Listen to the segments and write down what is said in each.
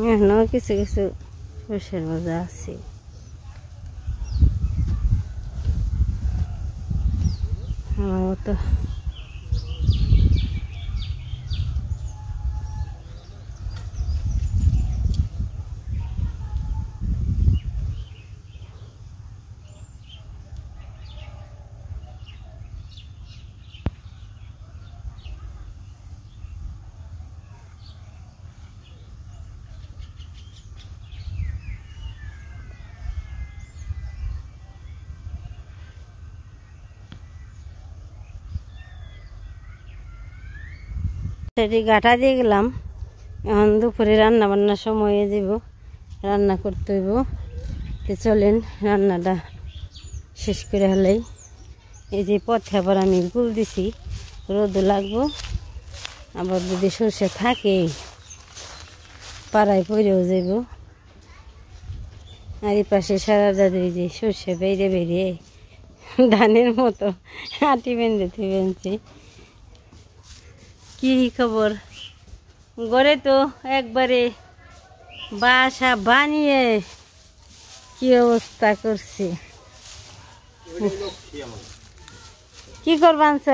এখনো কিছু কিছু সর্ষের মজা আছে। আমার তো সেটি গাঁঠা দিয়ে গেলাম। এখন দুপুরে রান্না বান্নার সময় যাব, রান্না করতে হইব। তো চলেন রান্নাটা শেষ করে হলেই। এই যে পথে আবার আমি গুল দিছি, রোদ লাগবো। আবার যদি সর্ষে থাকে পাড়ায় পড়েও যাব। আর এই পাশে সারা দাদু যে সর্ষে বেড়ে বেরিয়ে ধানের মতো আটি বেঁধেতে বেঁধেছি। কি খবর? ঘরে তো একবারে বাসা বানিয়ে কি অবস্থা করছি। কি করবানছ?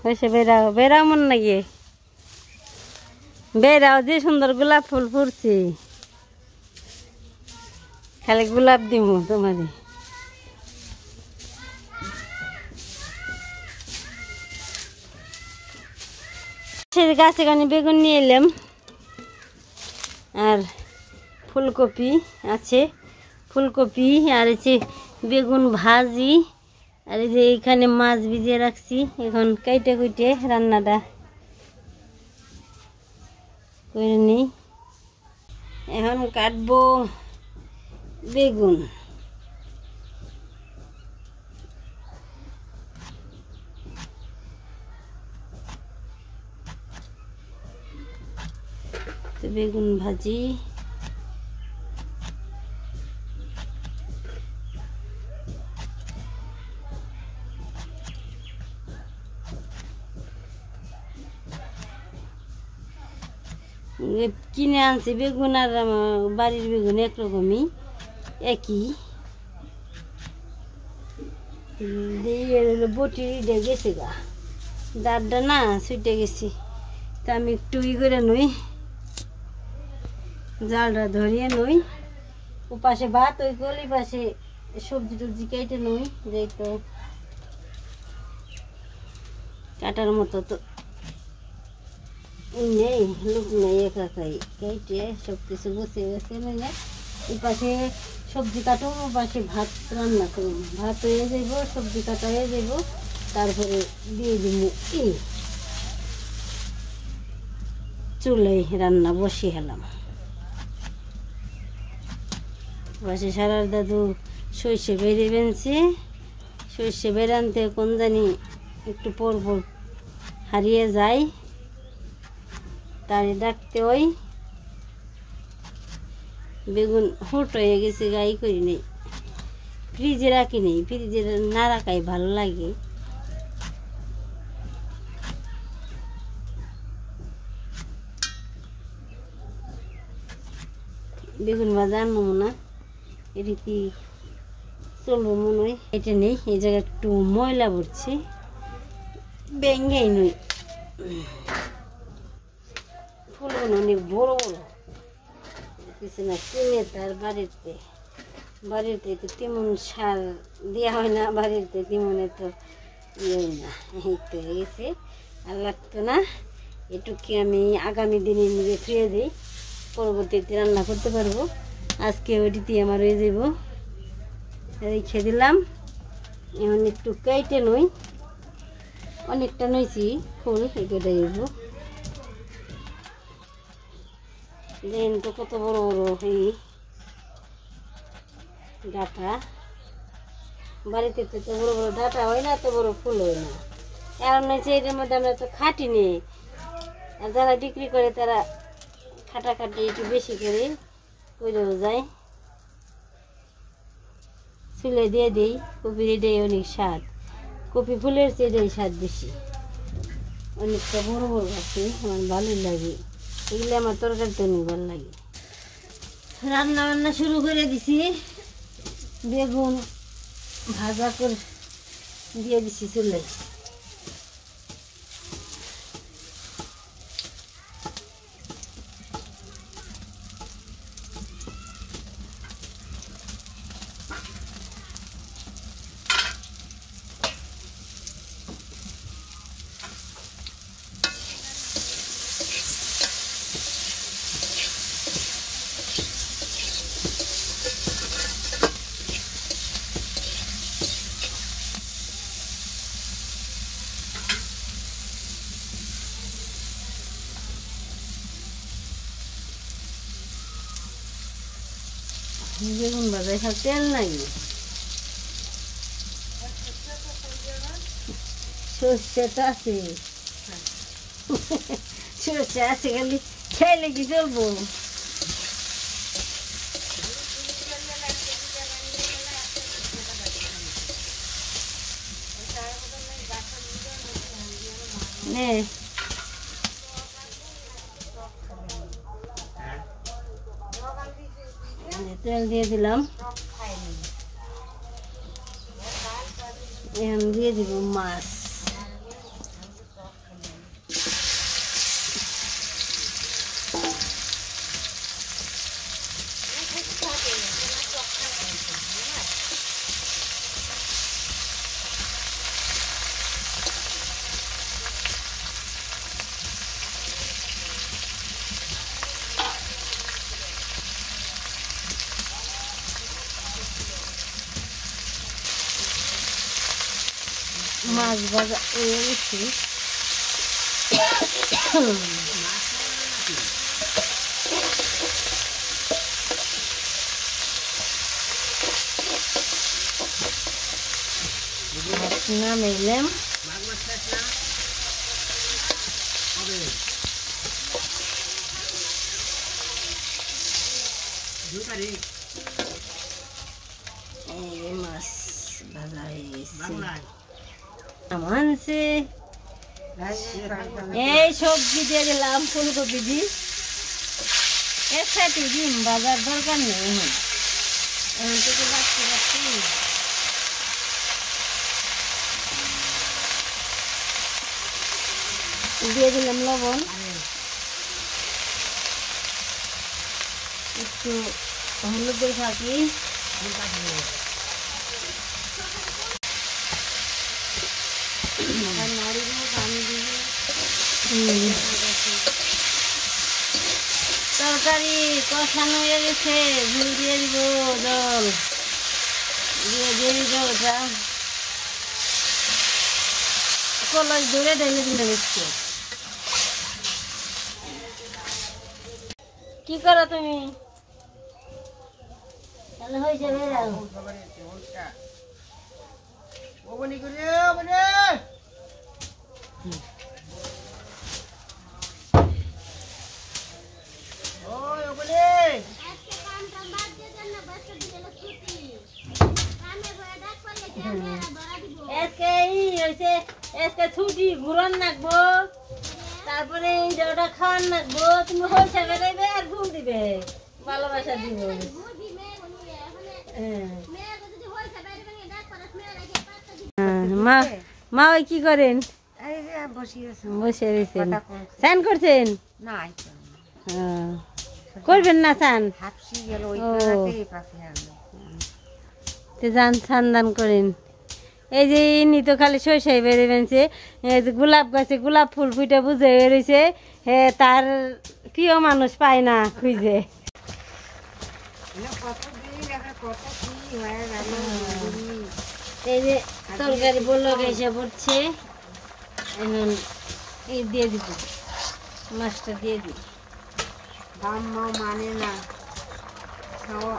হয়েছে বেড়াও, বেড়াও মন নাকি? বেড়াও, যে সুন্দর গোলাপ ফুল ফুটছি। খালি গোলাপ দিব তোমারে। গাছে গানে বেগুন নিয়ে এলাম, আর ফুলকপি আছে, ফুলকপি আর হচ্ছে বেগুন ভাজি, আর এই যে এইখানে মাছ ভিজিয়ে রাখছি। এখন কাইটে কুইটে রান্নাটা করে নিই। এখন কাটবো বেগুন। বেগুন ভাজি, কিনে আনছি বেগুন আর বাড়ির বেগুন একরকমই, একই। বটি গেছে গা, দাঁড়টা না ছুটে গেছি। তা আমি একটু করে নই, জালটা ধরিয়ে নই। ও পাশে ভাত ওই গলি পাশে সবজি টবজি কেটে নই, যাই তো কাটার মতো তো নেই, লোক নেই, একা একাই কেটে সব কিছু বসে বসে নিলে এই পাশে সবজি কাটো, ও পাশে ভাত রান্না করব। ভাত হয়ে যাইব, সবজি কাটা হয়ে যাইব, তারপরে দিয়ে দিব এই চুলাই রান্না বসিয়ে হেলাম। পাশে সারার দাদু সর্ষে বেড়ে বেনছে, সর্ষে বেরানতে কোন জানি একটু পর পর হারিয়ে যায়, তারে ডাকতে ওই বেগুন হুট হয়ে গেছে, গাই করি নেই, ফ্রিজে রাখি নেই, ফ্রিজে না রাখাই ভালো লাগে। বেগুন ভাজা আনবো না, এটা কি চলবো মনে হয়, এটা নেই। এই জায়গায় একটু ময়লা পড়ছে, ব্যাঙ্গাই নই। ফুলগুলো অনেক বড় বড়, কিছু না কিনে তার বাড়িতে, বাড়িতে তো তেমন সার দেওয়া হয় না, বাড়িতে তেমন তো ইয়ে হয় না। এই তো গেছে, আর লাগতো না। এটুকু আমি আগামী দিনে নিজে ফিরে দিই, পরবর্তীতে রান্না করতে পারবো। আজকে ওইটিতে আমার হয়ে যাব, রেখে দিলাম। এখন একটু কেটে নই, অনেকটা নইছি ফুল, কেটে দেব। দেখেন তো কত বড় বড় এই ডাটা, বাড়িতে তো বড় বড় ডাটা হয় না, এত বড় ফুল হয় না। কারণ হচ্ছে এটার মধ্যে আমরা তো খাটি নেই, আর যারা বিক্রি করে তারা খাটাখাটি একটু বেশি করে করেও যায়। চুলে দিয়ে দিই, কপির এটাই অনেক স্বাদ, কপি ফুলের চেয়ে এটাই স্বাদ বেশি। অনেকটা বড় বড় আছে, আমার ভালোই লাগে। এগুলো আমার তরকারিতে অনেক ভালো লাগে। রান্না বান্না শুরু করে দিছি, বেগুন ভাজা করে দিয়ে দিছি চুলে। বেগুন ভাজায় সব তেল নাই, সর্ষে তো আছে, সর্ষে আছে, খালি খেলে কি চলবো। তেল দিয়ে দিলাম, এখন দিয়ে দিব মাছ। মাছ ভাজা হয়ে গেছে, মাছ নামাইলাম। মাছ ভাজা হয়ে গেছে, মানছে। এই সবজি দিয়ে দিলাম, ফুলকপি দি, এর সাথে ডিম ভাজার দরকার নেই। এখন থেকে রাখতে রাখতে দিয়ে দিলাম লবণ, একটু হলুদের ফাঁকি, তরকারি কষানো হয়ে গেছে, ঝুল দিয়ে দিব, জল দিয়ে জলটা কলস ধরে ঢেলে দিলে দিচ্ছে। কি করো তুমি? তাহলে হয়েছে বেরাও। ছুটি ঘুরন নাকবো, তারপরে ওটা খাওয়ান নাকবো, তুমি হইসা বেড়াইবে আর ঘুম দিবে, ভালোবাসা দিব। মা ওই কি করেন? বসে রয়েছেন। স্নান করছেন? করবেন না স্নান? যান স্নান দান করেন। এই যে ইনি তো খালি শৈশাই বেড়ে বেঁচে, গোলাপ গাছে গোলাপ ফুল ফুটে বুঝে বেরোইছে, হে তার প্রিয় মানুষ পায় না খুঁজে। এই যে তরকারি বললো এসে পড়ছে, এখন এই দিয়ে দিব, মাছটা দিয়ে দিব। দাম মানে না,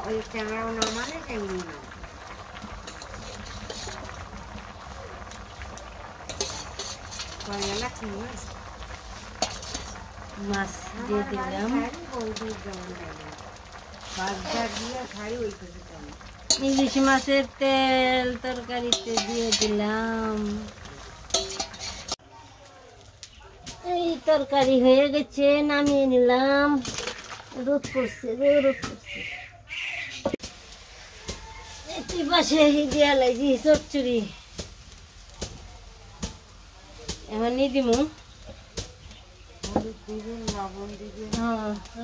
ওই ক্যামেরাও না মানে তেমনি না। মাছ দিয়ে দিলাম, ইলিশ মাছের তেল তরকারিতে দিয়ে দিলাম। এই তরকারি হয়ে গেছে, নামিয়ে নিলাম। রোদ পড়ছে, রোদ পড়ছে। এই পাশে দিয়া লাগছি চচ্চড়ি, এখন নিয়ে দিমু।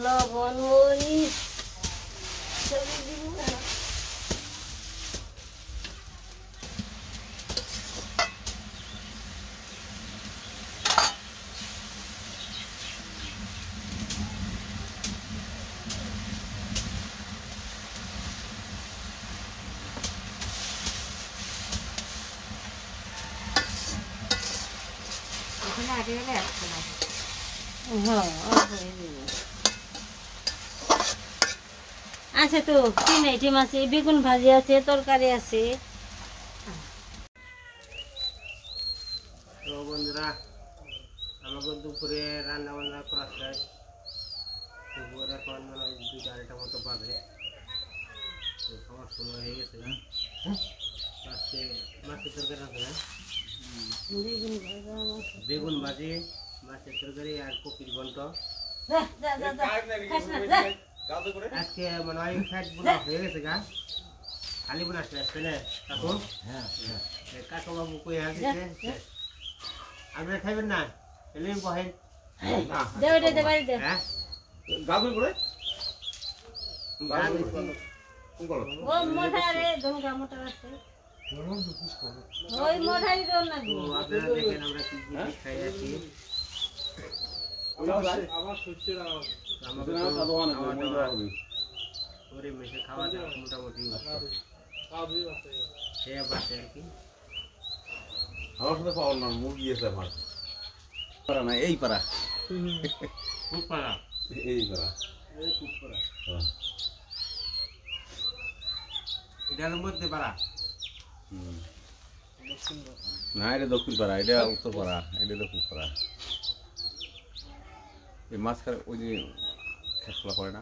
লবণ মরিচ সবই দিব। আছে তো, তিন আইটেম আছে, বেগুন ভাজি আছে, তরকারি আছে। তো বন্ধুরা, আমাকে দুপুরে রান্না বান্না করা শেষ। দুপুরে এখন মানে 2-2:30 মতো বাজে, তো খাওয়ার সময় হয়ে গেছে না। আজকে মাছের তরকারি আছে না, বেগুন ভাজি, মাছের তরকারি আর কপির ঘন্ট। আজকে মনে হয় ফ্যাট বোনা হয়ে গেছে গা, খালি বোনা শেষ না কাকু? কাকু বাবু কই আসছে, আপনারা খাইবেন না? এলে বহেন গাবি করে আপনারা দেখেন আমরা কি কি খাই আছি। মেশে খাওয়া দাওয়া মোটামুটি খেয়ে বাসে আর কি। আমার সাথে পাওয়ার না, মুরগি আছে আমার পারা না, এই পারা খুব পারা, এই পারা, এই খুব পারা, এটার মধ্যে পারা না, এটা দক্ষিণ পাড়া, এটা উত্তর পাড়া, এটা দক্ষিণ পাড়া। এই মাছ খারাপ ওই যে খেলা করে না,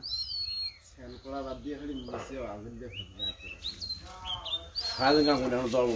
সারাদিন কাম করে দল